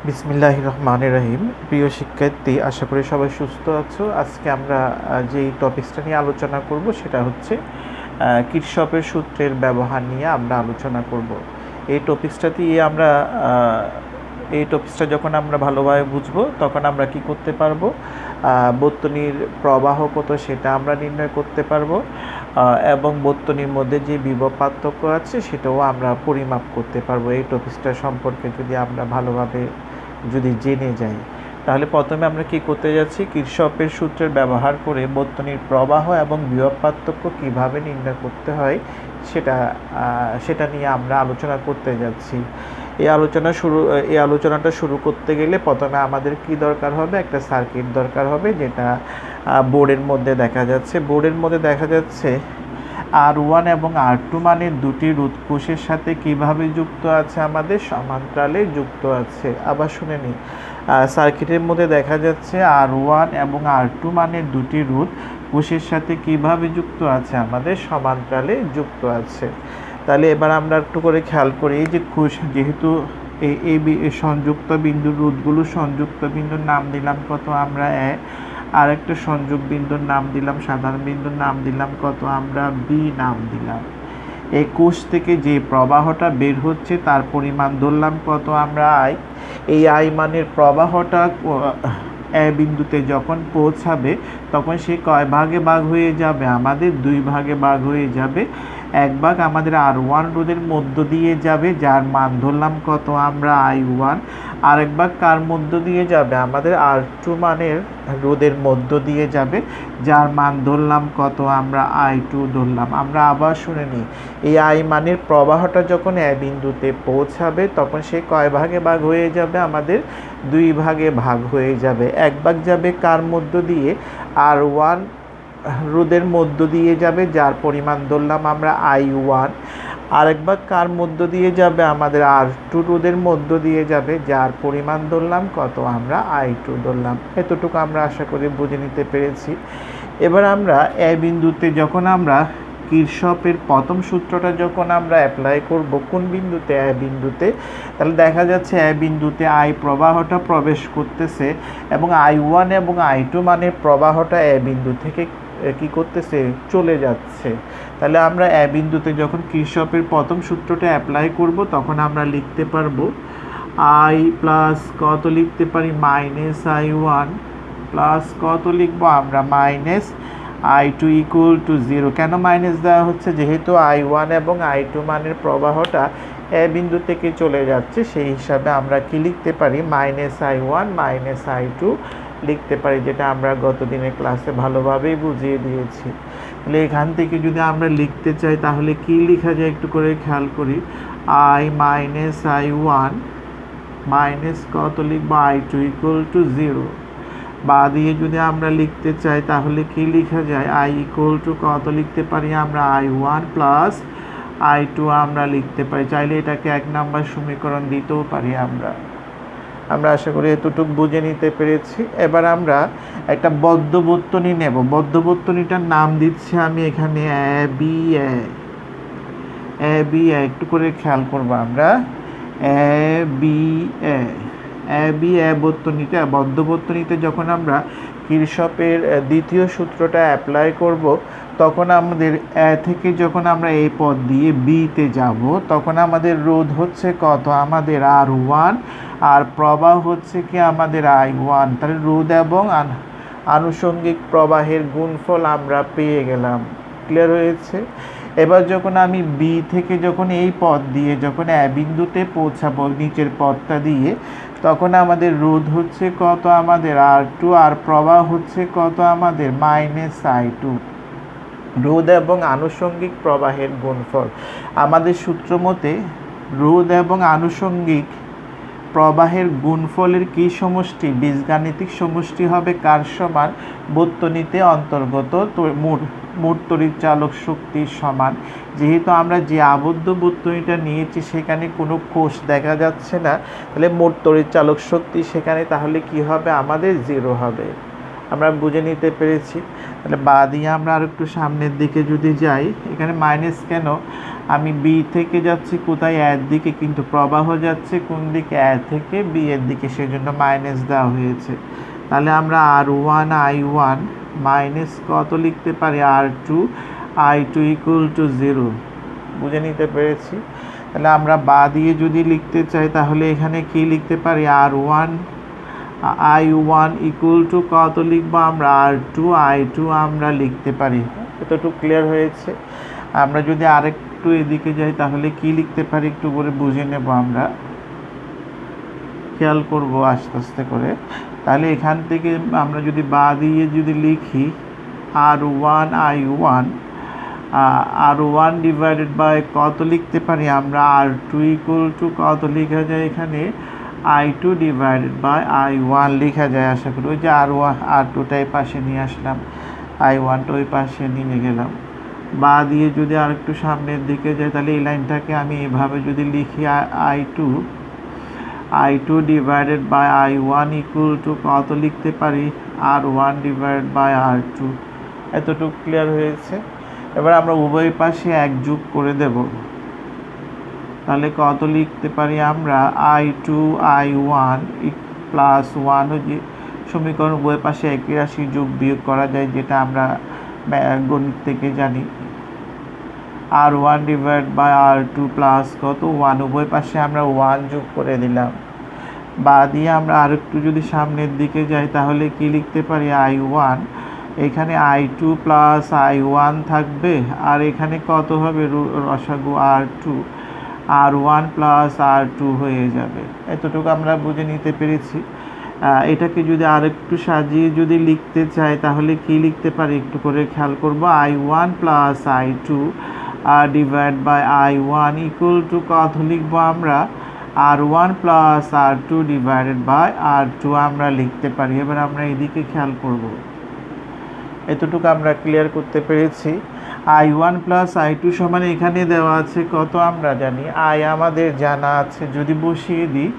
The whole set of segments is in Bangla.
বিসমিল্লাহির রহমানির রহিম। প্রিয় শিক্ষার্থী, আশা করি সবাই সুস্থ আছো। আজকে আমরা যেই টপিকসটা নিয়ে আলোচনা করব সেটা হচ্ছে কিরশফের সূত্রের ব্যবহার নিয়ে আমরা আলোচনা করব। এই টপিকসটা যখন আমরা ভালোভাবে বুঝবো তখন আমরা কি করতে পারবো, বর্তনীর প্রবাহ কত সেটা আমরা নির্ণয় করতে পারবো, এবং বর্তনীর মধ্যে যে বিভব পার্থক্য আছে সেটাও আমরা পরিমাপ করতে পারবো। এই টপিকসটা সম্পর্কে যদি আমরা ভালোভাবে জেনে যাই, তাহলে প্রথমে আমরা কি করতে যাচ্ছি, কিরশফের সূত্রের ব্যবহার করে বর্তনীর প্রবাহ এবং বিভব পার্থক্য কীভাবে নির্ণয় করতে হয় সেটা নিয়ে আমরা আলোচনা করতে যাচ্ছি। এই আলোচনাটা শুরু করতে গেলে প্রথমে আমাদের কি দরকার হবে, একটা সার্কিট দরকার হবে, যেটা বোর্ডের মধ্যে দেখা যাচ্ছে R1 এবং R2 মানের দুটি রোধ কোষের সাথে কিভাবে যুক্ত আছে, আমাদের সমান্তরালে যুক্ত আছে। আবার শুনে নিই, সার্কিটের মধ্যে দেখা যাচ্ছে R1 এবং R2 মানের দুটি রোধ কোষের সাথে কিভাবে যুক্ত আছে, আমাদের সমান্তরালে যুক্ত আছে। তাহলে এবার আমরা একটু করে খেয়াল করি যে কোষ, যেহেতু এই সংযুক্ত বিন্দুর রোধগুলো, সংযুক্ত বিন্দুর নাম দিলাম কত আমরা আর একটা সংযোগ বিন্দুর নাম দিলাম, সাধারণ বিন্দুর নাম দিলাম কত আমরা বি নাম দিলাম। এই কোষ থেকে যে প্রবাহটা বের হচ্ছে তার পরিমাণ ধরলাম কত আমরা আই। এই আই মানের প্রবাহটা এ বিন্দুতে যখন পৌঁছাবে তখন সে কয় ভাগে ভাগ হয়ে যাবে, আমাদের দুই ভাগে ভাগ হয়ে যাবে। এক ভাগ আমাদের R1 রোধের মধ্য দিয়ে যাবে, যার মান ধরলাম কত আমরা I1। আরেক ভাগ কার মধ্য দিয়ে যাবে, আমাদের R2 মানের রোধের মধ্য দিয়ে যাবে, যার মান ধরলাম কত আমরা I2 ধরলাম। আমরা আবার শুনে নিই, এই আই মানের প্রবাহটা যখন এ বিন্দুতে পৌঁছাবে তখন সে কয় ভাগে ভাগ হয়ে যাবে, আমাদের দুই ভাগে ভাগ হয়ে যাবে। এক ভাগ যাবে কার মধ্য দিয়ে, R1 রোধের মধ্য দিয়ে যাবে, যার পরিমাণ ধরলাম আমরা I1। আরেক ভাগ কার মধ্য দিয়ে যাবে, আমাদের R2 রোধের মধ্য দিয়ে যাবে, যার পরিমাণ ধরলাম কত আমরা I2 ধরলাম। এতটুকু আমরা আশা করি বুঝে নিতে পেরেছি। এবার আমরা এ বিন্দুতে যখন আমরা কিরশফের প্রথম সূত্রটা যখন আমরা অ্যাপ্লাই করব, কোন বিন্দুতে, এ বিন্দুতে, তাহলে দেখা যাচ্ছে এ বিন্দুতে আই প্রবাহটা প্রবেশ করতেছে এবং I1 এবং I2 মানের প্রবাহটা এ বিন্দু থেকে কি করতেছে, চলে যাচ্ছে। তাহলে আমরা এ বিন্দুতে যখন কিরশফের প্রথম সূত্রটা অ্যাপ্লাই করব তখন আমরা লিখতে পারবো I প্লাস কত লিখতে পারি, মাইনাস I1 প্লাস কত লিখবো আমরা, মাইনাস I2 ইকুয়াল টু 0। কেন মাইনাস দেওয়া হচ্ছে, যেহেতু I1 এবং I2 মানের প্রবাহটা এ বিন্দু থেকে চলে যাচ্ছে, সেই হিসাবে আমরা কি লিখতে পারি, মাইনাস I1 মাইনাস I2 লিখতে পারি, যেটা আমরা গত দিনের ক্লাসে ভালোভাবেই বুঝিয়ে দিয়েছি। তাহলে এখান থেকে যদি আমরা লিখতে চাই তাহলে কি লেখা যায় একটু করে খেয়াল করি, I মাইনাস I1 মাইনাস কত লিখবো, I2 ইকুয়াল টু 0। বা দিয়ে যদি আমরা লিখতে চাই তাহলে কি লেখা যায়, I ইকুয়াল টু কত লিখতে পারি আমরা, I1 প্লাস I2 আমরা লিখতে পারি। চাইলে এটাকে 1 নাম্বার সমীকরণ দিতেও পারি আমরা আশা করি এতটুকু বুঝে নিতে পেরেছি। এবার আমরা একটা বদ্ধ বর্তনী নেব। বদ্ধ বর্তনীটার নাম দিচ্ছি আমি এখানে এ বি একটু করে খেয়াল করবো আমরা, বদ্ধ বর্তনীতে যখন আমরা কিরশফের দ্বিতীয় সূত্রটা অ্যাপ্লাই করব তখন আমাদের এ থেকে যখন আমরা এই পথ দিয়ে বিতে যাব তখন আমাদের রোধ হচ্ছে কত, আমাদের R1, আর প্রবাহ হচ্ছে কি আমাদের I1। তাহলে রোধ এবং আনুষঙ্গিক প্রবাহের গুণফল আমরা পেয়ে গেলাম। ক্লিয়ার হয়েছে? এবার যখন আমি বি থেকে যখন এই পথ দিয়ে যখন এ বিন্দুতে পৌঁছাবো নিচের পথটা দিয়ে, তখন আমাদের রোধ হচ্ছে কত, আমাদের R2, আর প্রবাহ হচ্ছে কত, আমাদের মাইনাস I2। রোধ এবং আনুষঙ্গিক প্রবাহের গুণফল, আমাদের সূত্র মতে রোধ এবং আনুষঙ্গিক প্রবাহের গুণফলের কি সমষ্টি, বীজগাণিতিক সমষ্টি হবে কার সমান, বর্তনীতে অন্তর্গত মোট তড়িৎচালক শক্তির সমান। যেহেতু আমরা যে আবদ্ধ বর্তনীটা নিয়েছি সেখানে কোনো কোষ দেখা যাচ্ছে না, তাহলে মোট তড়িৎচালক শক্তি সেখানে তাহলে কি হবে, আমাদের 0 হবে। আমরা বুঝে নিতে পেরেছি। তাহলে বা দিয়ে আমরা আর একটু সামনের দিকে যদি যাই, এখানে মাইনাস কেন, আমি বি থেকে যাচ্ছি কোথায়, এর দিকে, কিন্তু প্রবাহ যাচ্ছে কোন দিকে, এ থেকে বি এর দিকে, সেজন্য মাইনাস দেওয়া হয়েছে। তাহলে আমরা R1 I1 মাইনাস কত লিখতে পারি, R2 ইকুয়াল টু 0। বুঝে নিতে পেরেছি। তাহলে আমরা বা দিয়ে যদি লিখতে চাই তাহলে এখানে কি লিখতে পারি, R1 ইকুয়াল টু কত লিখবো আমরা, R2 আমরা লিখতে পারি। এতটুকু ক্লিয়ার হয়েছে। আমরা যদি আরেকটু এদিকে যাই তাহলে কি লিখতে পারি একটু করে বুঝে নেব, আমরা খেয়াল করব আস্তে আস্তে করে। তাহলে এখান থেকে আমরা যদি বা দিয়ে যদি লিখি R1 ডিভাইডেড বাই কত লিখতে পারি আমরা, R2 ইকুয়াল টু কত লেখা যায় এখানে, I2 ডিভাইডেড বাই I1 লেখা যায় আশা করি। ওই যে R2টাই পাশে নিয়ে আসলাম, I1টা ওই পাশে নিয়ে গেলাম। বা দিয়ে যদি আর একটু সামনের দিকে যাই তাহলে এই লাইনটাকে আমি এভাবে যদি লিখি, I2 divided by I1 equal to কত লিখতে পারি, R1 ডিভাইডেড বাই R2। এতটুকু ক্লিয়ার হয়েছে। এবার আমরা উভয় পাশে এক যোগ করে দেব। তাহলে কত লিখতে পারি আমরা, I2 I1 প্লাস 1, যে সমীকরণ উভয় পাশে একই রাশি যোগ বিয়োগ করা যায়, যেটা আমরা গণিত থেকে জানি। R1 divide by R2 plus কত 1, উভয় পাশে আমরা 1 যোগ করে দিলাম। বা দিয়ে আমরা আরেকটু যদি সামনের দিকে যাই তাহলে কি লিখতে পারি, I1, এখানে I2 প্লাস I1 থাকবে, আর এখানে কত হবে রসাগু R1 প্লাস R2 হয়ে যাবে। এতটুকু আমরা বুঝে নিতে পেরেছি। এটাকে যদি আরেকটু সাজিয়ে যদি লিখতে চাই তাহলে কি লিখতে পারি একটু করে খেয়াল করব, I1 plus I2 divide by I1 equal to কত লিখবো আমরা, R1 plus R2 divided by R2 আমরা লিখতে পারি। এবার আমরা এদিকে খেয়াল করব। এতটুকু আমরা ক্লিয়ার করতে পেরেছি। I1 প্লাস I2 সমান এখানে দেওয়া আছে কত আমরা জানি, I আমাদের জানা আছে, যদি বসিয়ে দিই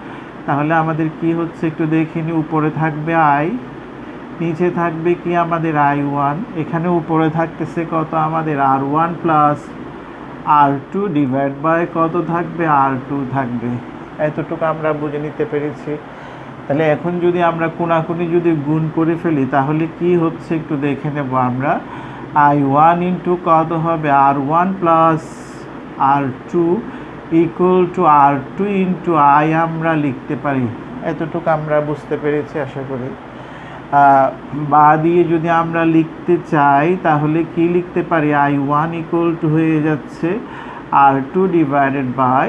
তাহলে আমাদের কি হচ্ছে একটু দেখে নিই। উপরে থাকবে I, নিচে থাকবে কি আমাদের I1, এখানে উপরে থাকতেছে কত আমাদের R1 plus R2 divide by কত থাকবে, R2 থাকবে। এতটুকু আমরা বুঝে নিতে পেরেছি। তাহলে এখন যদি আমরা কোনাকুনি যদি গুণ করে ফেলি তাহলে কি হচ্ছে একটু দেখে নেব আমরা, I1 ইন্টু কত হবে, R1 plus R2 equal to R2 into I আমরা লিখতে পারি। এতটুকু আমরা বুঝতে পেরেছি আশা করি। বা দিয়ে যদি আমরা লিখতে চাই তাহলে কি লিখতে পারি, I1 ইকুয়াল টু হয়ে যাচ্ছে R2 divided by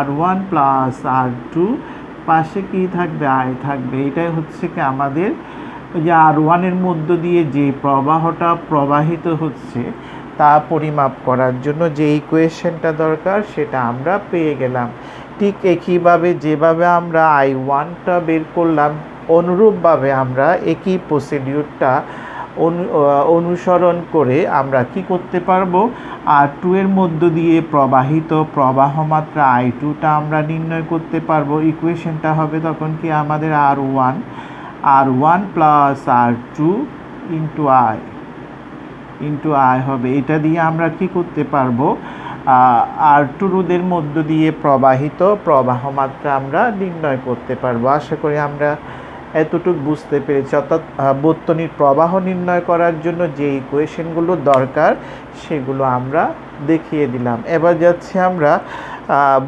R1 plus R2, পাশে কি থাকবে, I থাকবে। এটাই হচ্ছে কি আমাদের ওই যে R1 এর মধ্য দিয়ে যে প্রবাহটা প্রবাহিত হচ্ছে তা পরিমাপ করার জন্য যে ইকুয়েশনটা দরকার সেটা আমরা পেয়ে গেলাম। ঠিক একইভাবে যেভাবে আমরা I1টা বের করলাম, অনুরূপভাবে আমরা একই প্রসিডিউরটা অনুসরণ করে আমরা কি করতে পারবো, R2 এর মধ্য দিয়ে প্রবাহিত প্রবাহ মাত্রা I2টা আমরা নির্ণয় করতে পারবো। ইকুয়েশনটা হবে তখন কি আমাদের R1 plus R2 into I হবে। এটা দিয়ে আমরা কি করতে পারবো, R2 রোধের মধ্য দিয়ে প্রবাহিত প্রবাহ মাত্রা আমরা নির্ণয় করতে পারবো। আশা করি আমরা এতটুকু বুঝতে পেরেছি। অর্থাৎ বর্তনীর প্রবাহ নির্ণয় করার জন্য যে ইকুয়েশনগুলো দরকার সেগুলো আমরা দেখিয়ে দিলাম। এবার যাচ্ছি আমরা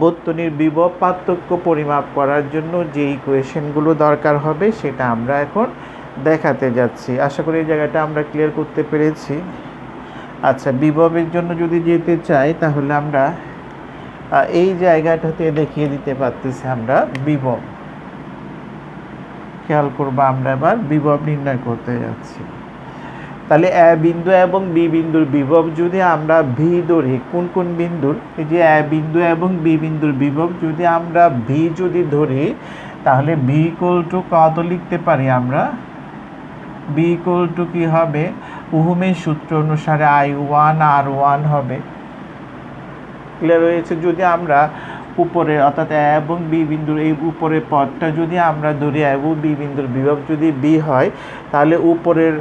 বর্তনীর বিভব পার্থক্য পরিমাপ করার জন্য যে ইকুয়েশনগুলো দরকার হবে সেটা আমরা এখন দেখাতে যাচ্ছি। আশা করি এই জায়গাটা আমরা ক্লিয়ার করতে পেরেছি। আচ্ছা, বিভবের জন্য যদি যেতে চাই তাহলে আমরা এই জায়গাটাতে দেখিয়ে দিতে পারতেছি আমরা বিভব। খেয়াল করবো আমরা এবার বিভব নির্ণয় করতে যাচ্ছি। তাহলে এ বিন্দু এবং বি বিন্দুর বিভব যদি আমরা ভি ধরি, কোন কোন বিন্দুর, এই যে এ বিন্দু এবং বি বিন্দুর বিভব যদি আমরা ভি যদি ধরি তাহলে ভি ইকুয়াল টু কত লিখতে পারি আমরা, ভি ইকুয়াল টু কি হবে, ওহমের সূত্র অনুসারে I1 R1 হবে। ক্লিয়ার হয়েছে। যদি আমরা উপরে অর্থাৎ এ এবং বি বিন্দুর এই উপরের পথটা যদি আমরা ধরি এবং বি বিন্দুর বিভব যদি বি হয়, তাহলে উপরের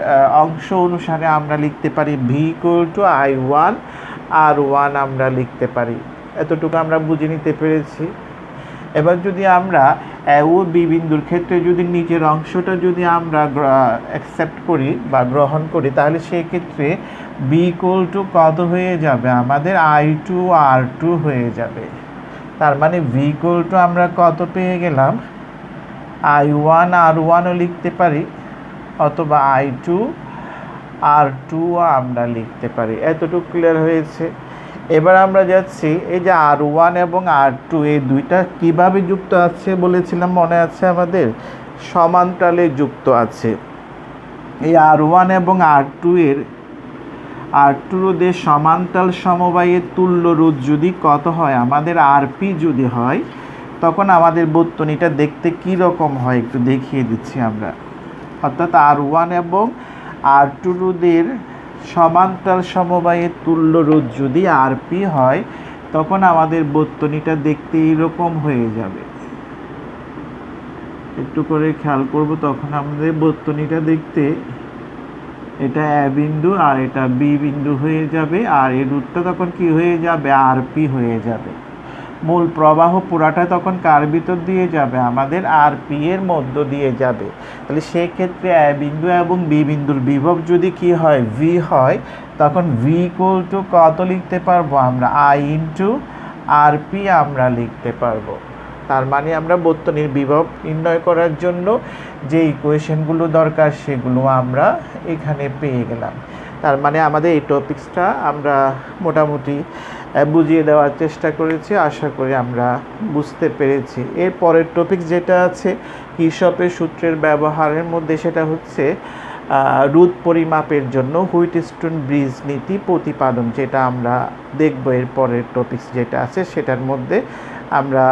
অংশ অনুসারে আমরা লিখতে পারি V equal to I1 R1 আমরা লিখতে পারি। এতটুকু আমরা বুঝে নিতে পেরেছি। এবার যদি আমরা এ ও বি বিন্দুর ক্ষেত্রে যদি নিচের অংশটা যদি আমরা অ্যাকসেপ্ট করি বা গ্রহণ করি, তাহলে সেই ক্ষেত্রে বি ইকুয়াল টু কত হয়ে যাবে, আমাদের I2 R2 হয়ে যাবে। তার মানে ভি ইকুয়াল টু আমরা কত পেয়ে গেলাম, I1 R1ও লিখতে পারি অথবা I2 R2 আমরা লিখতে পারি। এতটুকু ক্লিয়ার হয়েছে। এবার আমরা যাচ্ছি এই যে R1 এবং R2 এই দুইটা কিভাবে যুক্ত আছে বলেছিলাম, মনে আছে আমাদের, সমান্তরালে যুক্ত আছে। এই R1 এবং R2 রোধের সমান্তরাল সমবায়ের তুল্য রোধ যদি কত হয়, আমাদের RP যদি হয়, তখন আমাদের বর্তনীটা দেখতে কি রকম হয় একটু দেখিয়ে দিচ্ছি আমরা। অর্থাৎ R1 এবং R2 রোধের সমান্তরাল সমবায়ের তুল্য রোধ যদি RP হয়, তখন আমাদের বর্তনীটা দেখতে এইরকম হয়ে যাবে। একটু করে খেয়াল করব, তখন আমাদের বর্তনীটা দেখতে এটা এ বিন্দু আর এটা বি বিন্দু হয়ে যাবে, আর এই রোধটা তখন কি হয়ে যাবে, RP হয়ে যাবে। মূল প্রবাহ পুরাটা তখন কার ভিতর দিয়ে যাবে, আমাদের RP এর মধ্য দিয়ে যাবে। তাহলে সেই ক্ষেত্রে এ বিন্দু এবং বি বিন্দুর বিভব যদি কি হয়, ভি হয়, তখন ভি ইকুয়াল টু কত লিখতে পারবো আমরা, I ইন্টু RP আমরা লিখতে পারবো। তার মানে আমরা বর্তনীর বিভব নির্ণয় করার জন্য যে ইকুয়েশনগুলো দরকার সেগুলো আমরা এখানে পেয়ে গেলাম। তার মানে আমাদের এই টপিক্সটা আমরা মোটামুটি বুঝিয়ে দেওয়ার চেষ্টা করেছি, আশা করি আমরা বুঝতে পেরেছি। এর পরের টপিক যেটা আছে কির্শফের সূত্রের ব্যবহারের মধ্যে, সেটা হচ্ছে রোধ পরিমাপের জন্য হুইটস্টোন ব্রিজ নীতি প্রতিপাদন, যেটা আমরা দেখব। এর পরের টপিক্স যেটা আছে সেটার মধ্যে আমরা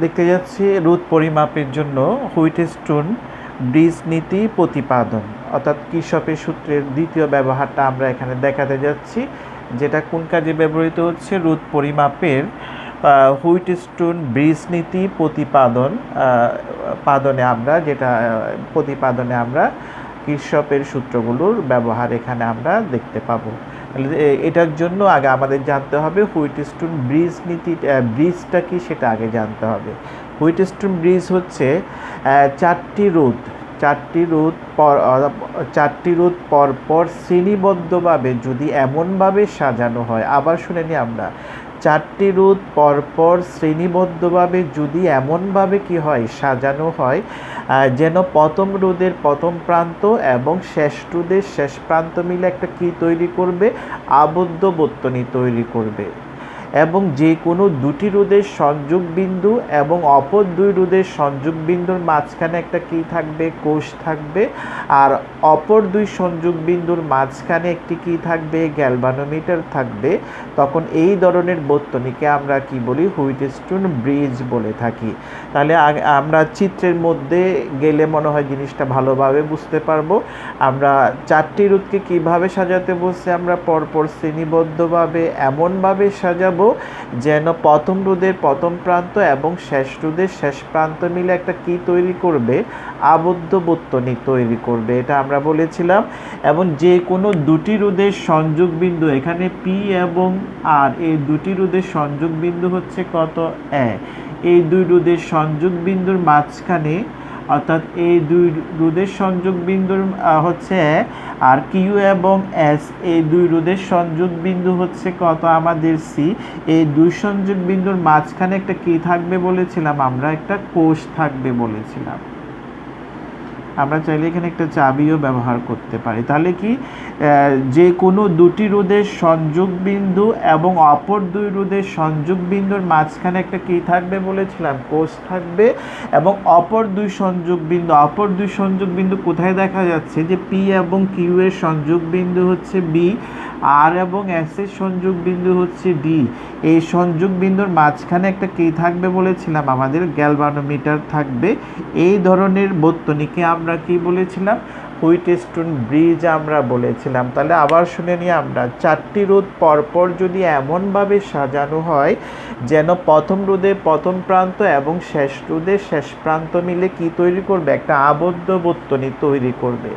দেখতে যাচ্ছি রোধ পরিমাপের জন্য হুইটস্টোন ব্রিজ নীতি প্রতিপাদন, অর্থাৎ কির্শফের সূত্রের দ্বিতীয় ব্যবহারটা আমরা এখানে দেখাতে যাচ্ছি, যেটা কোন কাজে ব্যবহৃত হচ্ছে, রোধ পরিমাপের হুইটস্টোন ব্রিজ নীতি প্রতিপাদনে আমরা কির্শফের সূত্রগুলোর ব্যবহার এখানে আমরা দেখতে পাবো। এটার জন্য আগে আমাদের জানতে হবে হুইটস্টোন ব্রিজ নীতি, ব্রিজটা কি সেটা আগে জানতে হবে। হুইটস্টোন ব্রিজ হচ্ছে চারটি রোধ পরপর শ্রেণীবদ্ধভাবে যদি এমনভাবে সাজানো হয়, আবার শুনে নিই আমরা, চারটি রোধ পরপর শ্রেণীবদ্ধভাবে যদি এমনভাবে কি হয়, সাজানো হয়, যেন প্রথম রোধের প্রথম প্রান্ত এবং শেষ রোধের শেষ প্রান্ত মিলে একটা কি তৈরি করবে, আবদ্ধ বর্তনী তৈরি করবে। এবং যে কোনো দুটি রোধের সংযোগ বিন্দু এবং অপর দুই রোধের সংযোগ বিন্দুর মাঝখানে একটা কি থাকবে, কোষ থাকবে, আর অপর দুই সংযোগ বিন্দুর মাঝখানে একটি কি থাকবে, গ্যালভানোমিটার থাকবে। তখন এই ধরনের বর্তনীকে আমরা কি বলি, হুইটস্টোন ব্রিজ বলে থাকি। তাহলে আমরা চিত্রের মধ্যে গেলে মনে হয় জিনিসটা ভালোভাবে বুঝতে পারবো। আমরা চারটি রোধকে কিভাবে সাজাতে বলছি, আমরা পরপর শ্রেণীবদ্ধভাবে এমনভাবে সাজাবো যেন প্রথম রোধের প্রথম প্রান্ত এবং শেষ রোধের শেষ প্রান্ত মিলে একটা কি তৈরি করবে, আবদ্ধ বর্তনী তৈরি করবে, এটা আমরা বলেছিলাম। এবং যে কোনো দুটি রোধের সংযোগ বিন্দু, এখানে পি এবং আর, এই দুটি রোধের সংযোগ বিন্দু হচ্ছে কত, এই দুই রোধের সংযোগ বিন্দুর মাঝখানে, অর্থাৎ এই দুই রোধের সংযোগ বিন্দুর হচ্ছে আর কিউ এবং এস, এই দুই রোধের সংযোগ বিন্দু হচ্ছে কত, আমাদের সি। এই দুই সংযোগ বিন্দুর মাঝখানে একটা কি থাকবে বলেছিলাম আমরা, একটা কোষ থাকবে বলেছিলাম। আমরা চাইলে এখানে একটা চাবিও ব্যবহার করতে পারি। তাহলে কি, যে কোনো দুটি রোধের সংযোগ বিন্দু এবং অপর দুই রোধের সংযোগ বিন্দুর মাঝখানে একটা কি থাকবে বলেছিলাম, কোষ থাকবে। এবং অপর দুই সংযোগ বিন্দু কোথায় দেখা যাচ্ছে, যে পি এবং কিউ এর সংযোগ বিন্দু হচ্ছে বি, আর এবং এস এর সংযোগ বিন্দু হচ্ছে ডি। এই সংযোগ বিন্দুর মাঝখানে একটা কি থাকবে বলেছিলাম, আমাদের গ্যালভানোমিটার থাকবে। এই ধরনের বর্তনীকে আমরা কি বলেছিলাম, হুইটস্টোন ব্রিজ আমরা বলেছিলাম। তাহলে আবার শুনে নিই আমরা, 4টি রোধ পরপর যদি এমনভাবে সাজানো হয় যেন প্রথম রোধের প্রথম প্রান্ত এবং শেষ রোধের শেষ প্রান্ত মিলে কি তৈরি করবে, একটা আবদ্ধ বর্তনী তৈরি করবে।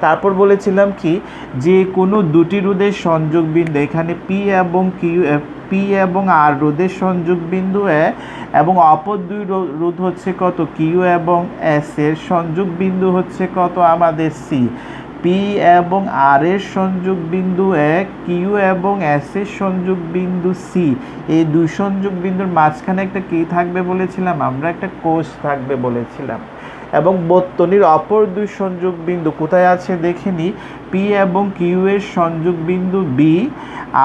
তারপর বলেছিলাম কি, যে কোনো দুটি রোধের সংযোগ বিন্দু, এখানে পি এবং আর রোধের সংযোগ বিন্দু এবং অপর দুই রোধ হচ্ছে কত, কিউ এবং এস এর সংযোগ বিন্দু হচ্ছে কত আমাদের সি। পি এবং আর এর সংযোগ বিন্দু কিউ এবং এস এর সংযোগ বিন্দু সি, এই দুই সংযোগ বিন্দুর মাঝখানে একটা কি থাকবে বলেছিলাম আমরা, একটা কোষ থাকবে বলেছিলাম। এবং বর্তনীর অপর দুই সংযোগ বিন্দু কোথায় আছে দেখে নিই, পি এবং কিউ এর সংযোগ বিন্দু বি,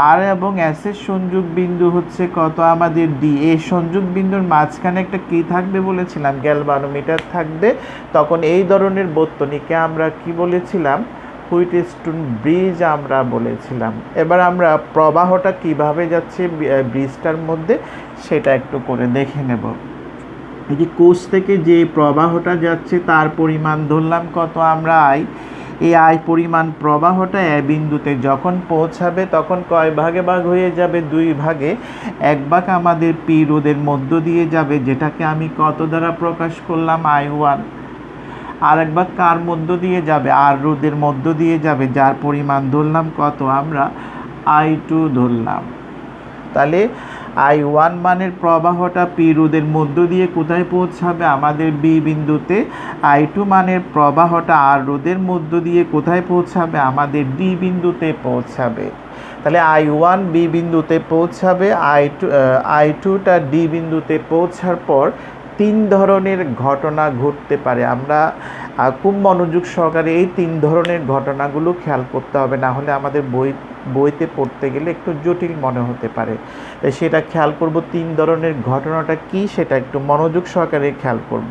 আর এবং এস এর সংযোগ বিন্দু হচ্ছে কত আমাদের ডি। এই সংযোগ বিন্দুর মাঝখানে একটা কি থাকবে বলেছিলাম, গ্যালভানোমিটার থাকবে। তখন এই ধরনের বর্তনীকে আমরা কি বলেছিলাম, হুইটস্টোন ব্রিজ আমরা বলেছিলাম। এবার আমরা প্রবাহটা কিভাবে যাচ্ছে ব্রিজটার মধ্যে সেটা একটু করে দেখে নেব। এই যে কোষ থেকে যে প্রবাহটা যাচ্ছে তার পরিমাণ ধরলাম কত আমরা আই। এই আই পরিমাণ প্রবাহটা এ বিন্দুতে যখন পৌঁছাবে তখন কয় ভাগে ভাগ হয়ে যাবে, 2 ভাগে। এক ভাগ আমাদের পি রোধের মধ্য দিয়ে যাবে, যেটাকে আমি কত দ্বারা প্রকাশ করলাম, I1। আর এক ভাগ কার মধ্য দিয়ে যাবে, আর রোধের মধ্য দিয়ে যাবে, যার পরিমাণ ধরলাম কত আমরা I2 ধরলাম। তাহলে I1 মানের প্রবাহটা পি রোধের মধ্য দিয়ে কোথায় পৌঁছাবে, আমাদের বি বিন্দুতে। I2 মানের প্রবাহটা আর রোধের মধ্য দিয়ে কোথায় পৌঁছাবে, আমাদের ডি বিন্দুতে পৌঁছাবে। তাহলে I1 বি বিন্দুতে পৌঁছাবে, I2টা ডি বিন্দুতে পৌঁছার পর 3 ধরনের ঘটনা ঘটতে পারে। আমরা খুব মনোযোগ সহকারে এই 3 ধরনের ঘটনাগুলো খেয়াল করতে হবে, না হলে আমাদের বইতে পড়তে গেলে একটু জটিল মনে হতে পারে। তাই সেটা খেয়াল করব, 3 ধরনের ঘটনাটা কি সেটা একটু মনোযোগ সহকারে খেয়াল করব।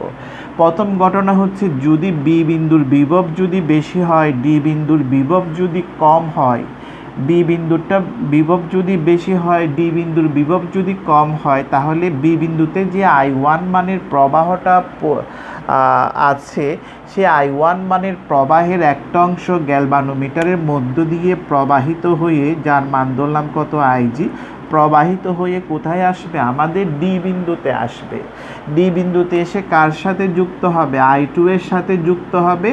প্রথম ঘটনা হচ্ছে, যদি বি বিন্দুর বিভব যদি বেশি হয়, ডি বিন্দুর বিভব যদি কম হয়। বি বিন্দুটা বিভব যদি বেশি হয়, ডি বিন্দুর বিভব যদি কম হয়, তাহলে বি বিন্দুতে যে I1 মানের প্রবাহটা আছে, সে I1 মানের প্রবাহের একটা অংশ গ্যালভানোমিটারের মধ্য দিয়ে প্রবাহিত হয়ে, যার মান ধরলাম কত IG, প্রবাহিত হয়ে কোথায় আসবে, আমাদের ডি বিন্দুতে আসবে। ডি বিন্দুতে এসে কার সাথে যুক্ত হবে, I2 এর সাথে যুক্ত হবে।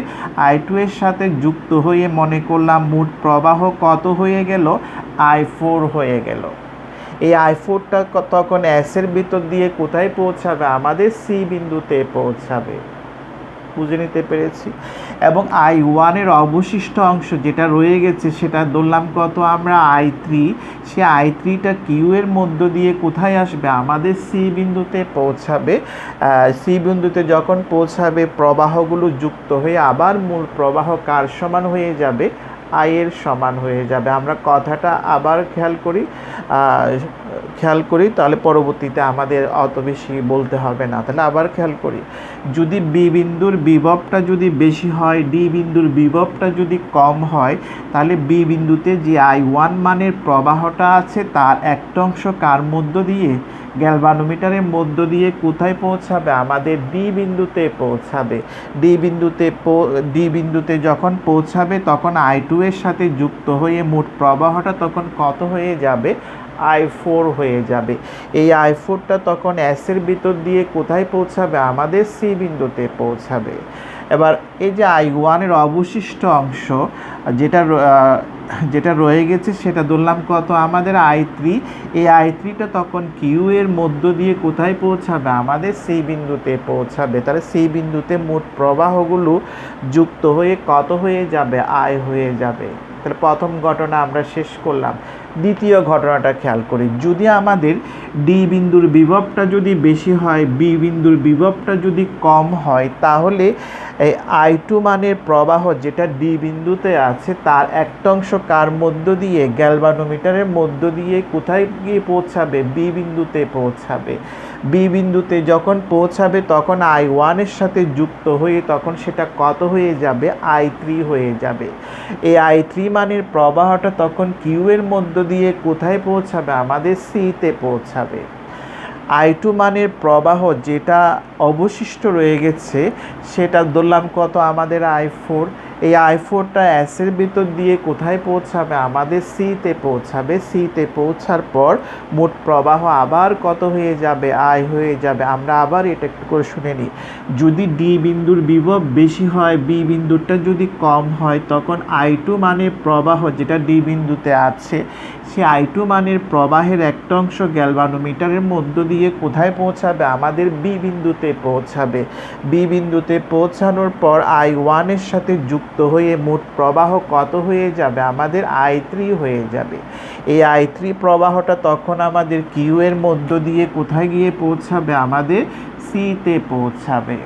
I2 এর সাথে যুক্ত হয়ে মনে করলাম মোট প্রবাহ কত হয়ে গেল, I4 হয়ে গেল। এই I4টা তখন এস এর ভিতর দিয়ে কোথায় পৌঁছাবে, আমাদের সি বিন্দুতে পৌঁছাবে। বুঝে নিতে পেরেছি। এবং I1 এর অবশিষ্ট অংশ যেটা রয়ে গেছে সেটা ধরলাম কত আমরা I3। সে I3টা কিউ এর মধ্য দিয়ে কোথায় আসবে, আমাদের সি বিন্দুতে পৌঁছাবে। সি বিন্দুতে যখন পৌঁছাবে প্রবাহগুলো যুক্ত হয়ে আবার মূল প্রবাহ কার সমান হয়ে যাবে, আই এর সমান হয়ে যাবে। আমরা কথাটা আবার খেয়াল করি, তাহলে পরবর্তীতে আমাদের অত বেশি বলতে হবে না। তাহলে আবার খেয়াল করি, যদি বি বিন্দুর বিভবটা যদি বেশি হয়, ডি বিন্দুর বিভবটা যদি কম হয়, তাহলে বি বিন্দুতে যে I1 মানের প্রবাহটা আছে তার একটা অংশ কার মধ্য দিয়ে, গ্যালভানোমিটারের মধ্য দিয়ে কোথায় পৌঁছাবে, আমাদের ডি বিন্দুতে পৌঁছাবে। ডি বিন্দুতে যখন পৌঁছাবে তখন I2 এর সাথে যুক্ত হয়ে মোট প্রবাহটা তখন কত হয়ে যাবে, I4 হয়ে যাবে। এই I4টা তখন এস এর ভিতর দিয়ে কোথায় পৌঁছাবে, আমাদের সি বিন্দুতে পৌঁছাবে। এবার এই যে I1 এর অবশিষ্ট অংশ যেটা রয়ে গেছে সেটা ধরলাম কত, আমাদের I3। এই I3টা তখন কিউ এর মধ্য দিয়ে কোথায় পৌঁছাবে, আমাদের সি বিন্দুতে পৌঁছাবে। তাহলে সি বিন্দুতে মোট প্রবাহগুলো যুক্ত হয়ে কত হয়ে যাবে, I হয়ে যাবে। তাহলে প্রথম ঘটনা আমরা শেষ করলাম। দ্বিতীয় ঘটনাটা খেয়াল করি, যদি আমাদের ডি বিন্দুর বিভবটা যদি বেশি হয়, বি বিন্দুর বিভবটা যদি কম হয়, তাহলে এই I2 মানের প্রবাহ যেটা ডি বিন্দুতে আছে তার একটা অংশ কার মধ্য দিয়ে, গ্যালভানোমিটারের মধ্য দিয়ে কোথায় গিয়ে পৌঁছাবে, বি বিন্দুতে পৌঁছাবে। বি বিন্দুতে যখন পৌঁছাবে তখন I1 এর সাথে যুক্ত হয়ে তখন সেটা কত হয়ে যাবে, I3 হয়ে যাবে। এই I3 মানের প্রবাহটা তখন কিউ এর মধ্য দিয়ে কোথায় পৌঁছাবে, আমাদের সিতে পৌঁছাবে। I2 মানের প্রবাহ যেটা অবশিষ্ট রয়ে গেছে সেটা ধরলাম কত, আমাদের I4। এই I4টা এসের ভিতর দিয়ে কোথায় পৌঁছাবে? আমাদের সিতে পৌঁছাবে। সিতে পৌঁছার পর মোট প্রবাহ আবার কত হয়ে যাবে? I হয়ে যাবে। আমরা আবার এটা একটু করে শুনে নিই। যদি ডি বিন্দুর বিভব বেশি হয়, বি বিন্দুটা যদি কম হয়, তখন I2 মানের প্রবাহ যেটা ডি বিন্দুতে আছে, সে I2 মানের প্রবাহের একটা অংশ গ্যালভানোমিটারের মধ্য দিয়ে কোথায় পৌঁছাবে? আমাদের বি বিন্দুতে পৌঁছাবে। বি বিন্দুতে পৌঁছানোর পর I1 এর সাথে যুক্ত হয়ে মোট প্রবাহ কত হয়ে যাবে? আমাদের I3 হয়ে যাবে। এই I3 প্রবাহটা তখন আমাদের কিউ এর মধ্য দিয়ে কোথায় গিয়ে পৌঁছাবে? আমাদের সিতে পৌঁছাবে।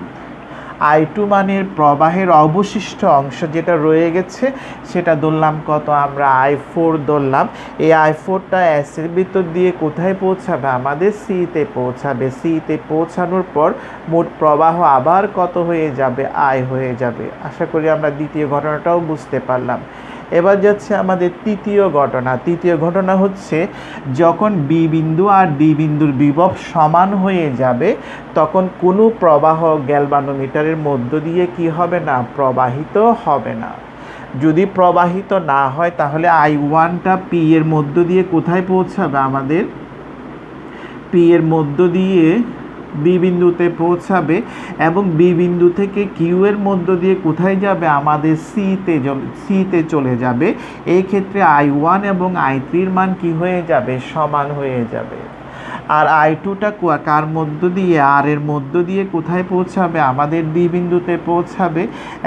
I2 মানের প্রবাহের অবশিষ্ট অংশ যেটা রয়ে গেছে সেটা ধরলাম কত? আমরা I4 ধরলাম। এই I4টা এসের ভিতর দিয়ে কোথায় পৌঁছাবে? আমাদের সিতে পৌঁছাবে। সিতে পৌঁছানোর পর মোট প্রবাহ আবার কত হয়ে যাবে? I হয়ে যাবে। আশা করি আমরা দ্বিতীয় ঘটনাটাও বুঝতে পারলাম। এবার যাচ্ছে আমাদের তৃতীয় ঘটনা। তৃতীয় ঘটনা হচ্ছে যখন বি বিন্দু আর ডি বিন্দুর বিভব সমান হয়ে যাবে, তখন কোনো প্রবাহ গ্যালভানোমিটারের মধ্য দিয়ে কি হবে না? প্রবাহিত হবে না। যদি প্রবাহিত না হয় তাহলে I1টা পি এর মধ্য দিয়ে কোথায় পৌঁছাবে? আমাদের পি এর মধ্য দিয়ে বি বিন্দুতে পৌঁছাবে এবং বি বিন্দু থেকে কিউ এর মধ্য দিয়ে কোথায় যাবে? আমাদের সিতে চলে যাবে। এই ক্ষেত্রে I1 এবং I3-র মান কি হয়ে যাবে? সমান হয়ে যাবে। আর I2টা কার মধ্য দিয়ে? আর এর মধ্য দিয়ে কোথায় পৌঁছাবে? আমাদের ডি বিন্দুতে পৌঁছাবে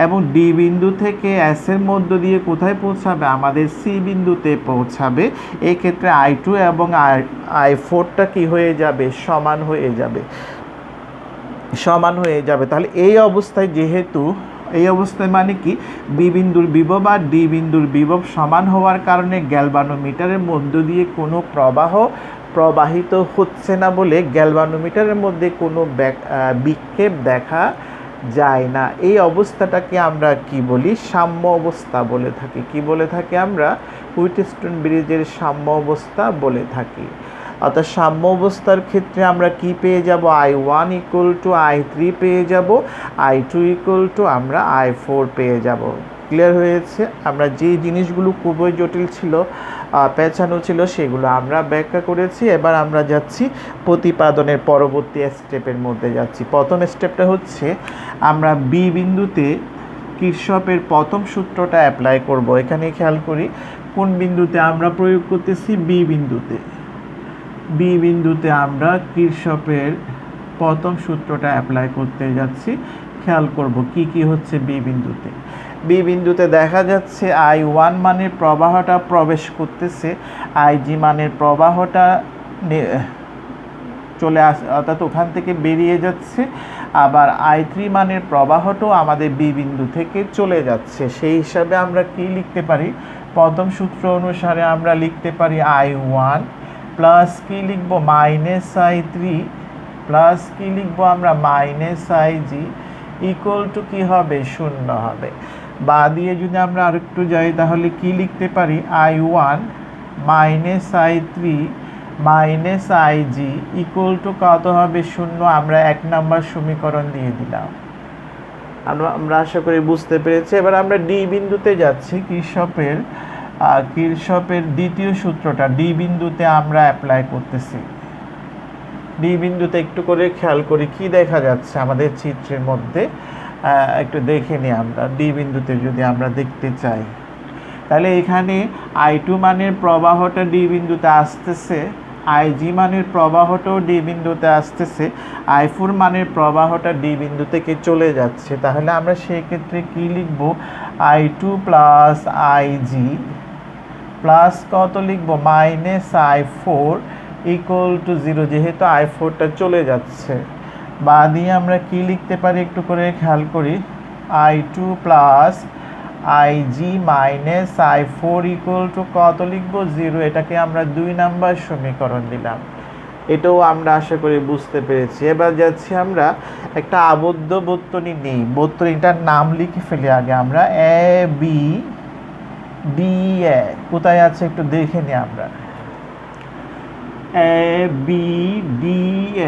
এবং ডি বিন্দু থেকে এস এর মধ্য দিয়ে কোথায় পৌঁছাবে? আমাদের সি বিন্দুতে পৌঁছাবে। এই ক্ষেত্রে I2 এবং I4টা কি হয়ে যাবে? সমান হয়ে যাবে। সমান হয়ে যাবে। তাহলে এই অবস্থায় যেহেতু এই অবস্থায় মানে কি? বি বিন্দুর বিভব আর ডি বিন্দুর বিভব সমান হওয়ার কারণে গ্যালভানোমিটারের মধ্য দিয়ে কোনো প্রবাহ প্রবাহিত হচ্ছে না বলে গ্যালভানোমিটারের মধ্যে কোনো বিক্ষেপ দেখা যায় না। এই অবস্থাটাকে আমরা কি বলি? সাম্য অবস্থা বলে থাকি। কি বলে থাকি আমরা? হুইটস্টোন ব্রিজের সাম্য অবস্থা বলে থাকি। অর্থাৎ সাম্য অবস্থার ক্ষেত্রে আমরা কি পেয়ে যাব? I1 = I3 পেয়ে যাব, I2 = আমরা I4 পেয়ে যাব। ক্লিয়ার হয়েছে? আমরা যে জিনিসগুলো খুবই জটিল ছিল, পেঁচানো ছিল, সেগুলো আমরা ব্যাখ্যা করেছি। এবার আমরা যাচ্ছি প্রতিপাদনের পরবর্তী স্টেপের মধ্যে যাচ্ছি। প্রথম স্টেপটা হচ্ছে আমরা বি বিন্দুতে কিরশফের প্রথম সূত্রটা অ্যাপ্লাই করব। এখানে খেয়াল করি কোন বিন্দুতে আমরা প্রয়োগ করতেছি? বি বিন্দুতে। বি বিন্দুতে আমরা কিরশফের প্রথম সূত্রটা অ্যাপ্লাই করতে যাচ্ছি। খেয়াল করব কি কি হচ্ছে বি বিন্দুতে। বি বিন্দুতে দেখা যাচ্ছে I1 মানের প্রবাহটা প্রবেশ করতেছে, IG মানের প্রবাহটা চলে অর্থাৎ ওখান থেকে বেরিয়ে যাচ্ছে, আবার I3 মানের প্রবাহটাও আমাদের বি বিন্দু থেকে চলে যাচ্ছে। সেই হিসাবে আমরা কি লিখতে পারি? প্রথম সূত্র অনুসারে আমরা লিখতে পারি I1 প্লাস কি লিখব? -I3 প্লাস কি লিখব? আমরা -IG = কি হবে? 0 হবে। বা দিয়ে যদি আমরা আরেকটু যাই তাহলে কি লিখতে পারি? I1 -I3 -IG = কত হবে? 0। আমরা 1 নম্বর সমীকরণ দিয়ে দিলাম। আমরা আশা করি বুঝতে পেরেছি। এবার আমরা ডি বিন্দুতে যাচ্ছি। কিরশফের দ্বিতীয় সূত্রটা ডি বিন্দুতে আমরা অ্যাপ্লাই করতেছি। ডি বিন্দুতে একটু করে খেয়াল করি কি দেখা যাচ্ছে আমাদের চিত্রের মধ্যে, একটু দেখে নিই আমরা। ডি বিন্দুতে যদি আমরা দেখতে চাই তাহলে এখানে I2 মানের প্রবাহটা ডি বিন্দুতে আসতেছে, IG মানের প্রবাহটাও ডি বিন্দুতে আসতেছে, I4 মানের প্রবাহটা ডি বিন্দু থেকে চলে যাচ্ছে। তাহলে আমরা সেই ক্ষেত্রে কি লিখব? I2 প্লাস IG প্লাস কত লিখব? -I4 = 0, যেহেতু I4টা চলে যাচ্ছে। বা দিয়ে আমরা কি লিখতে পারি একটু করে খেয়াল করি? I2 plus IG minus I4 = কত লিখব? 0। এটাকে আমরা 2 নাম্বার সমীকরণ দিলাম। এটাও আমরা আশা করি বুঝতে পেরেছি। এবার যাচ্ছি আমরা একটা আবদ্ধ বর্তনী নিই। বর্তনীটার নাম লিখে ফেলি আগে আমরা। ABDA কোথায় আছে একটু দেখে নিই আমরা। ABDA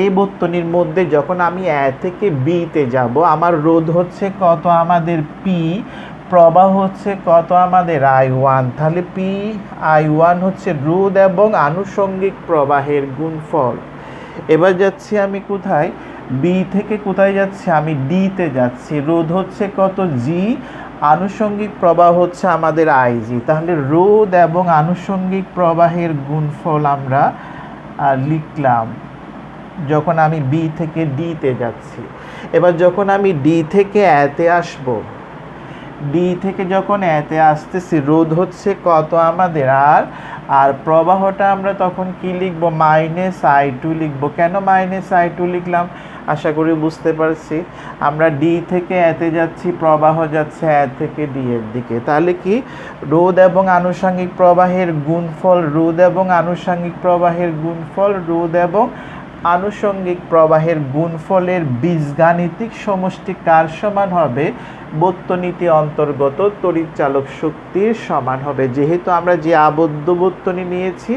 এই বর্তনীর মধ্যে যখন আমি এ থেকে বিতে যাব, আমার রোধ হচ্ছে কত আমাদের পি, প্রবাহ হচ্ছে কত আমাদের I1। তাহলে পি I1 হচ্ছে রোধ এবং আনুষঙ্গিক প্রবাহের গুণফল। এবার যাচ্ছি আমি কোথায়, বি থেকে কোথায় যাচ্ছি, আমি ডিতে যাচ্ছি। রোধ হচ্ছে কত জি, আনুষঙ্গিক প্রবাহ হচ্ছে আমাদের আইজি। তাহলে রোধ এবং আনুষঙ্গিক প্রবাহের গুণফল আমরা লিখলাম যখন আমি বি থেকে ডিতে যাচ্ছি। এবার যখন আমি ডি থেকে এতে আসব, ডি থেকে যখন এতে আসতেছি, রোধ হচ্ছে কত আমাদের আর প্রবাহটা আমরা তখন কি লিখব, -I2 লিখব। কেন -I2 লিখলাম আশা করি বুঝতে পারছি। আমরা ডি থেকে এতে যাচ্ছি, প্রবাহ যাচ্ছে এ থেকে ডি এর দিকে। তাহলে কি রোধ এবং আনুষঙ্গিক প্রবাহের গুণফল, রোধ এবং আনুষঙ্গিক প্রবাহের গুণফল, রোধ এবং আনুষঙ্গিক প্রবাহের গুণফলের বীজগাণিতিক সমষ্টি কার সমান হবে, বর্তনীতে অন্তর্গত তড়িৎ চালক শক্তির সমান হবে। যেহেতু আমরা যে আবদ্ধ বর্তনী নিয়েছি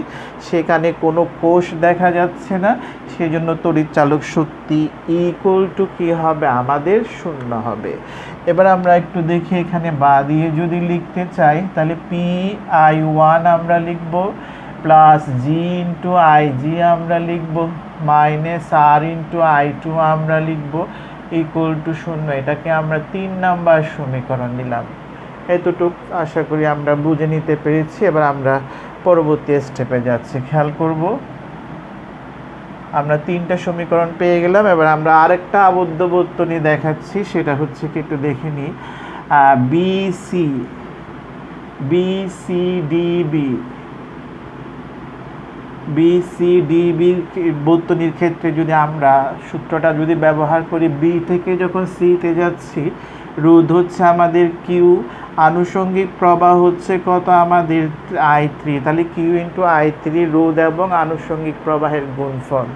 সেখানে কোনো কোষ দেখা যাচ্ছে না, সেজন্য তড়িৎ চালক শক্তি ইকুয়াল টু কী হবে আমাদের 0 হবে। এবার আমরা একটু দেখি এখানে বা দিয়ে যদি লিখতে চাই, তাহলে PI1 আমরা লিখব, প্লাস জি ইন্টু আইজি আমরা লিখব, -R/I2 আমরা লিখব, ইকুয়াল টু 0। এটাকে আমরা 3 নাম্বার সমীকরণ নিলাম। এতটুক আশা করি আমরা বুঝে নিতে পেরেছি। এবার আমরা পরবর্তী স্টেপে যাচ্ছি। খেয়াল করব, আমরা 3টা সমীকরণ পেয়ে গেলাম। এবার আমরা আরেকটা আবদ্ধ বর্তনী দেখাচ্ছি, সেটা হচ্ছে কি একটু দেখে নিই। BCDB বর্তনীর ক্ষেত্রে যদি আমরা সূত্রটা যদি ব্যবহার করি, বি থেকে যখন সিতে যাচ্ছি, রোধ হচ্ছে আমাদের কিউ, আনুষঙ্গিক প্রবাহ হচ্ছে কত আমাদের I3। তাহলে কিউ ইন্টু I3 রোধ এবং আনুষঙ্গিক প্রবাহের গুণফল।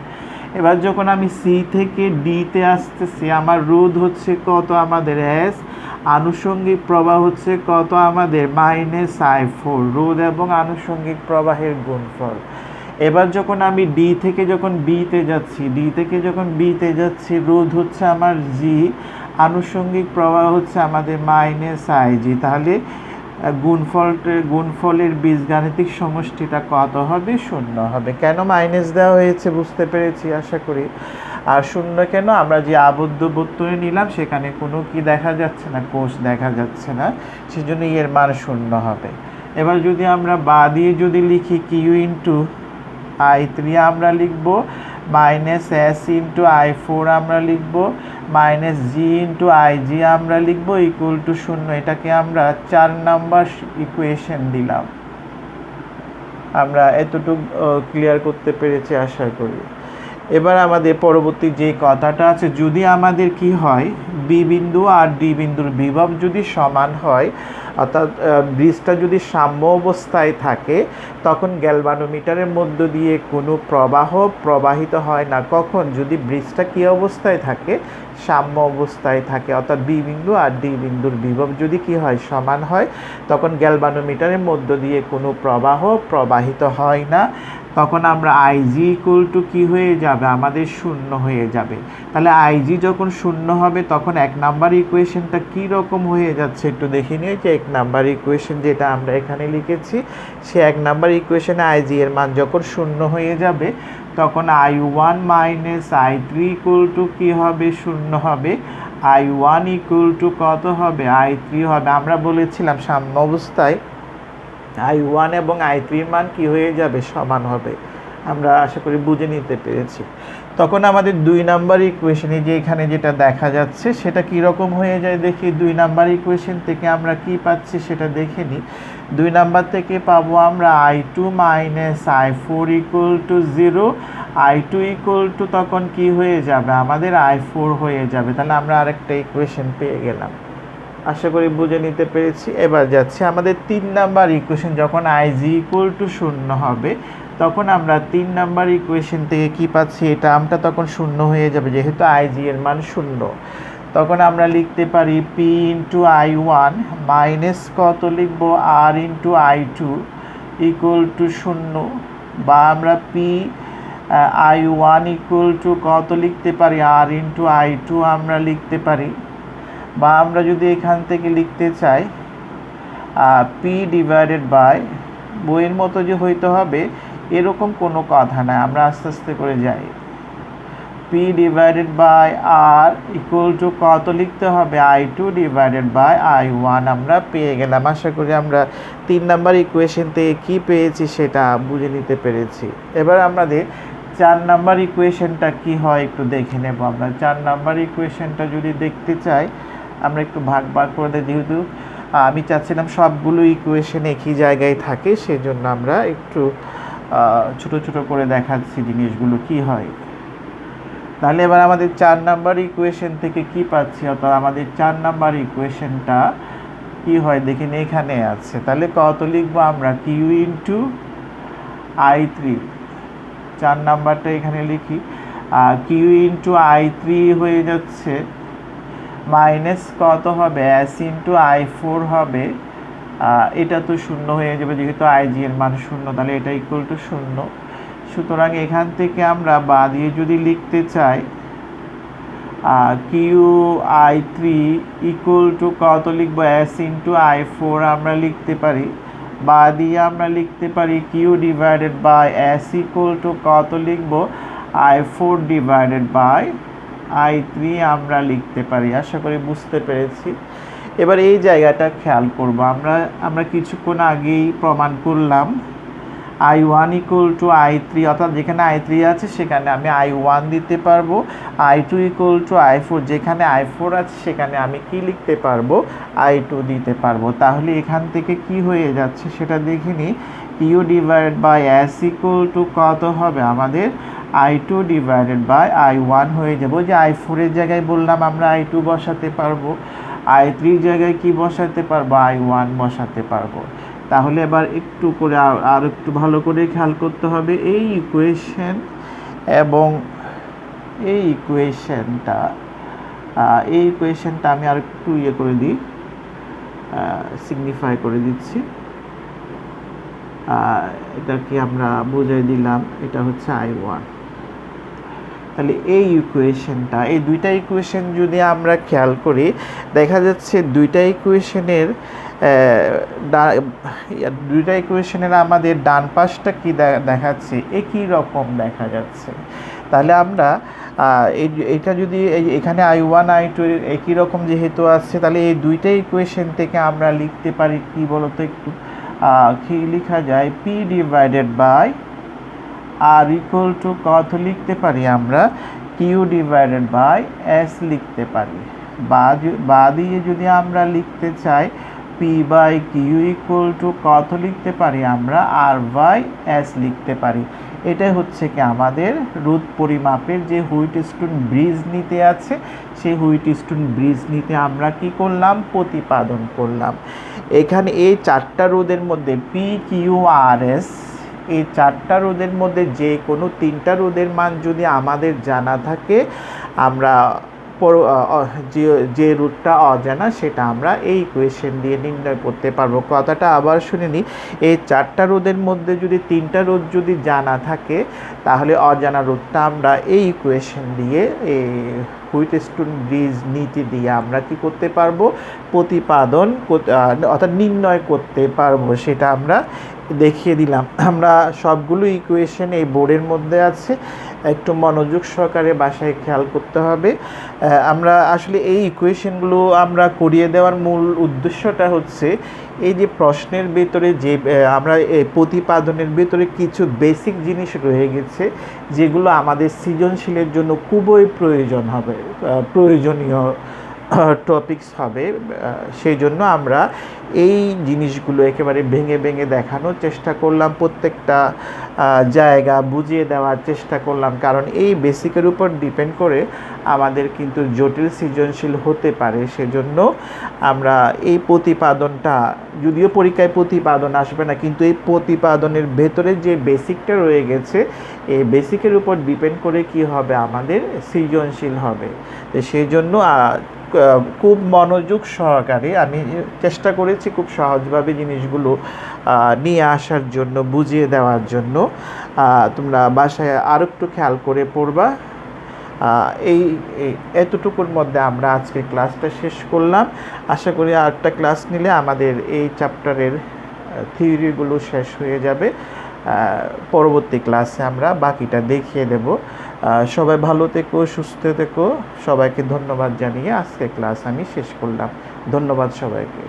এবার যখন আমি সি থেকে ডিতে আসতেছি, আমার রোধ হচ্ছে কত আমাদের এস, আনুষঙ্গিক প্রবাহ হচ্ছে কত আমাদের -I4, রোধ এবং আনুষঙ্গিক প্রবাহের গুণফল। এবার যখন আমি ডি থেকে যখন বিতে যাচ্ছি, রোধ হচ্ছে আমার জি, আনুষঙ্গিক প্রবাহ হচ্ছে আমাদের -IG। তাহলে গুণফলের বীজগাণিতিক সমষ্টিটা কত হবে, 0 হবে। কেন মাইনাস দেওয়া হয়েছে বুঝতে পেরেছি আশা করি। আর 0 কেন, আমরা যে আবদ্ধ বর্তনী নিলাম সেখানে কোনো কি দেখা যাচ্ছে না, কোষ দেখা যাচ্ছে না, সেজন্য এর মান 0 হবে। এবার যদি আমরা বা দিয়ে যদি লিখি, কিউ ইন্টু I3 আমরা লিখব, -S ইন্টু I4 আমরা লিখব, -G ইন্টু IG আমরা লিখব, ইকুয়াল টু 0। এটাকে আমরা 4 নাম্বার ইকুয়েশন দিলাম। আমরা এতটুকু ক্লিয়ার করতে পেরেছি আশা করি। এবার আমাদের পরবর্তী যে কথাটা আছে, যদি আমাদের কি হয়, বি বিন্দু আর ডি বিন্দুর বিভব যদি সমান হয়, অর্থাৎ ব্রিজটা যদি সাম্য অবস্থায় থাকে, তখন গ্যালভানোমিটারের মধ্য দিয়ে কোনো প্রবাহ প্রবাহিত হয় না। কখন, যদি ব্রিজটা কী অবস্থায় থাকে, সাম্য অবস্থায় থাকে, অর্থাৎ বি বিন্দু আর ডি বিন্দুর বিভব যদি কি হয়, সমান হয়, তখন গ্যালভানোমিটারের মধ্য দিয়ে কোনো প্রবাহ প্রবাহিত হয় না। তখন আমরা আইজি ইকুয়াল টু কী হয়ে যাবে, আমাদের 0 হয়ে যাবে। তাহলে আইজি যখন 0 হবে, তখন 1 নাম্বার ইকুয়েশনটা কী রকম হয়ে যাচ্ছে একটু দেখে নিয়ে, যে 1 নাম্বার ইকুয়েশন যেটা আমরা এখানে লিখেছি, সে 1 নাম্বার ইকুয়েশনে আইজি এর মান যখন 0 হয়ে যাবে, তখন I1 -I3 ইকুয়াল টু কী হবে, 0 হবে। I1 ইকুয়াল টু কত হবে, I3 হবে। আমরা বলেছিলাম সাম্য অবস্থায় I1 এবং I3 মান কি হয়ে যাবে, সমান হবে। আমরা আশা করি বুঝে নিতে পেরেছি। তখন আমাদের 2 নাম্বার ইকুয়েশনে যে এখানে যেটা দেখা যাচ্ছে, সেটা কি রকম হয়ে যায় দেখি। 2 নাম্বার ইকুয়েশন থেকে আমরা কি পাচ্ছি সেটা দেখে নিই। 2 নাম্বার থেকে পাবো আমরা I2 -I4 equal to 0। I2 equal to তখন কি হয়ে যাবে, আমাদের I4 হয়ে যাবে। তাহলে আমরা আরেকটা ইকুয়েশন পেয়ে গেলাম। আশা করি বুঝে নিতে পেরেছি। এবার যাচ্ছে আমাদের 3 নাম্বার ইকুয়েশন। যখন IG ইকুয়াল টু 0 হবে, তখন আমরা 3 নাম্বার ইকুয়েশন থেকে কি পাচ্ছি, এটা আমটা তখন 0 হয়ে যাবে, যেহেতু IG এর মান 0। তখন আমরা লিখতে পারি P ইন্টু I1 মাইনাস কত লিখবো, R into I2 equal to 0, বা আমরা P I1 ইকুয়াল টু কত লিখতে পারি, আর ইন্টু I2 আমরা লিখতে পারি, বা আমরা যদি এখান থেকে লিখতে চাই P ডিভাইডেড বাই, বইয়ের মতো যে হইতে হবে এরকম কোনো কথা নাই, আমরা আস্তে আস্তে করে যাই। P divided by R equal to কত লিখতে হবে, I2 ডিভাইডেড বাই I1 আমরা পেয়ে গেলাম। আশা করি আমরা 3 নাম্বার ইকুয়েশন থেকে কী পেয়েছি সেটা বুঝে নিতে পেরেছি। এবার আমাদের 4 নাম্বার ইকুয়েশনটা কি হয় একটু দেখে নেব আমরা। 4 নাম্বার ইকুয়েশনটা যদি দেখতে চাই আমরা একটু ভাগ করে দিই, যেহেতু আমি চাচ্ছিলাম সবগুলো ইকুয়েশন একই জায়গায় থাকে, সেজন্য আমরা একটু ছোট ছোট করে দেখাচ্ছি জিনিসগুলো কি হয়। তাহলে এবার আমাদের 4 নাম্বার ইকুয়েশন থেকে কি পাচ্ছি, অর্থাৎ আমাদের 4 নাম্বার ইকুয়েশনটা কি হয় দেখেন, এখানে আছে। তাহলে কত লিখবো আমরা, কিউ ইন্টু I3, 4 নাম্বারটা এখানে লিখি, কিউ ইন্টু I3 হয়ে যাচ্ছে মাইনাস কত হবে, এস ইন্টু I4 হবে, এটা তো শূন্য হয়ে যাবে যেহেতু IG এর মান শূন্য, তাহলে এটা ইকুয়াল টু শূন্য। সুতরাং এখান থেকে আমরা বা দিয়ে যদি লিখতে চাই কিউ I3 ইকুয়াল টু কত লিখবো, এস ইন্টু I4 আমরা লিখতে পারি, বা দিয়ে আমরা লিখতে পারি Q divided by S equal to কত লিখবো, I4 ডিভাইডেড বাই I3 আমরা লিখতে পারি। আশা করি বুঝতে পেরেছি। এবার এই জায়গাটা খেয়াল করব, আমরা কিছুক্ষণ আগেই প্রমাণ করলাম I1 ইকুয়াল টু I3, অর্থাৎ যেখানে I3 আছে সেখানে আমি I1 দিতে পারবো, I2 ইকুয়াল টু I4, যেখানে I4 আছে সেখানে আমি কি লিখতে পারবো, I2 দিতে পারবো। তাহলে এখান থেকে কি হয়ে যাচ্ছে সেটা দেখে নিই, Q divided by S equal to কত হবে আমাদের, I2 ডিভাইডেড বাই I1 হয়ে যাবো। যে I4 এর জায়গায় বললাম আমরা I2 বসাতে পারবো, I3 জায়গায় কি বসাতে পারবো, I1 বসাতে পারবো। তাহলে এবার একটু করে আর একটু ভালো করে খেয়াল করতে হবে এই ইকুয়েশন এবং এই ইকুয়েশনটা আমি আর একটু করে দিই, সিগনিফাই করে দিচ্ছি। এটা কি আমরা বুঝাই দিলাম, এটা হচ্ছে I1। তাহলে এই ইকুয়েশনটা, এই দুইটা ইকুয়েশন যদি আমরা খেয়াল করি দেখা যাচ্ছে দুইটা ইকুয়েশনের আমাদের ডান পাশটা কি দেখাচ্ছে, একই রকম দেখা যাচ্ছে। তাহলে আমরা এটা যদি এখানে I1 I2 একই রকম যেহেতু আছে, তাহলে এই দুইটা ইকুয়েশন থেকে আমরা লিখতে পারি কি বলতো একটু, কি লেখা যায়, P divided by R equal to কত লিখতে পারি আমরা, কিউ ডিভাইডেড বাই এস লিখতে পারি, বা দিয়ে যদি আমরা লিখতে চাই P by Q equal to কত লিখতে পারি আমরা, আর বাই এস লিখতে পারি। এটাই হচ্ছে কি আমাদের রোধ পরিমাপের যে হুইটস্টোন ব্রিজ নীতি আছে, সেই হুইটস্টোন ব্রিজ নীতি আমরা কি করলাম, প্রতিপাদন করলাম। এখানে এই 4টা রোধের মধ্যে P কিউ আর এস, এই 4টা রোধের মধ্যে যে কোনো 3টা রোধের মান যদি আমাদের জানা থাকে, আমরা যে রুটটা অজানা সেটা আমরা এই ইকুয়েশন দিয়ে নির্ণয় করতে পারবো। কথাটা আবার শুনে নিই, এই 4টা রোধের মধ্যে যদি 3টা রোধ যদি জানা থাকে, তাহলে অজানা রোধটা আমরা এই ইকুয়েশন দিয়ে, এই হুইটস্টোন ব্রিজ নীতি দিয়ে আমরা কি করতে পারবো, প্রতিপাদন অর্থাৎ নির্ণয় করতে পারবো। সেটা আমরা দেখিয়ে দিলাম। আমরা সবগুলো ইকুয়েশন এই বোর্ডের মধ্যে আছে, একটু মনোযোগ সহকারে বাসায় খেয়াল করতে হবে। আমরা আসলে এই ইকুয়েশনগুলো আমরা করিয়ে দেওয়ার মূল উদ্দেশ্যটা হচ্ছে এই যে প্রশ্নের ভেতরে যে আমরা এই প্রতিপাদনের ভেতরে কিছু বেসিক জিনিস রয়ে গেছে, যেগুলো আমাদের সৃজনশীলের জন্য খুবই প্রয়োজনীয় টপিকস হবে। সেই জন্য আমরা এই জিনিসগুলো একেবারে ভেঙে ভেঙে দেখানোর চেষ্টা করলাম, প্রত্যেকটা জায়গা বুঝিয়ে দেওয়ার চেষ্টা করলাম, কারণ এই বেসিকের উপর ডিপেন্ড করে আমাদের কিন্তু জটিল সৃজনশীল হতে পারে। সেজন্য আমরা এই প্রতিপাদনটা, যদিও পরীক্ষায় প্রতিপাদন আসবে না, কিন্তু এই প্রতিপাদনের ভেতরে যে বেসিকটা রয়ে গেছে, এই বেসিকের উপর ডিপেন্ড করে কি হবে, আমাদের সৃজনশীল হবে। তো সেই জন্য খুব মনোযোগ সহকারে আমি চেষ্টা করেছি খুব সহজভাবে জিনিসগুলো নিয়ে আসার জন্য, বুঝিয়ে দেওয়ার জন্য। তোমরা বাসায় আরও একটু খেয়াল করে পড়বা। এই এতটুকুর মধ্যে আমরা আজকে ক্লাসটা শেষ করলাম। আশা করি আরেকটা ক্লাস নিলে আমাদের এই চ্যাপ্টারের থিওরিগুলো শেষ হয়ে যাবে। পরবর্তী ক্লাসে আমরা বাকিটা দেখিয়ে দেব। সবাই ভালো থেকো, সুস্থ থেকো। সবাইকে ধন্যবাদ জানিয়ে আজকে ক্লাস আমি শেষ করলাম। ধন্যবাদ সবাইকে।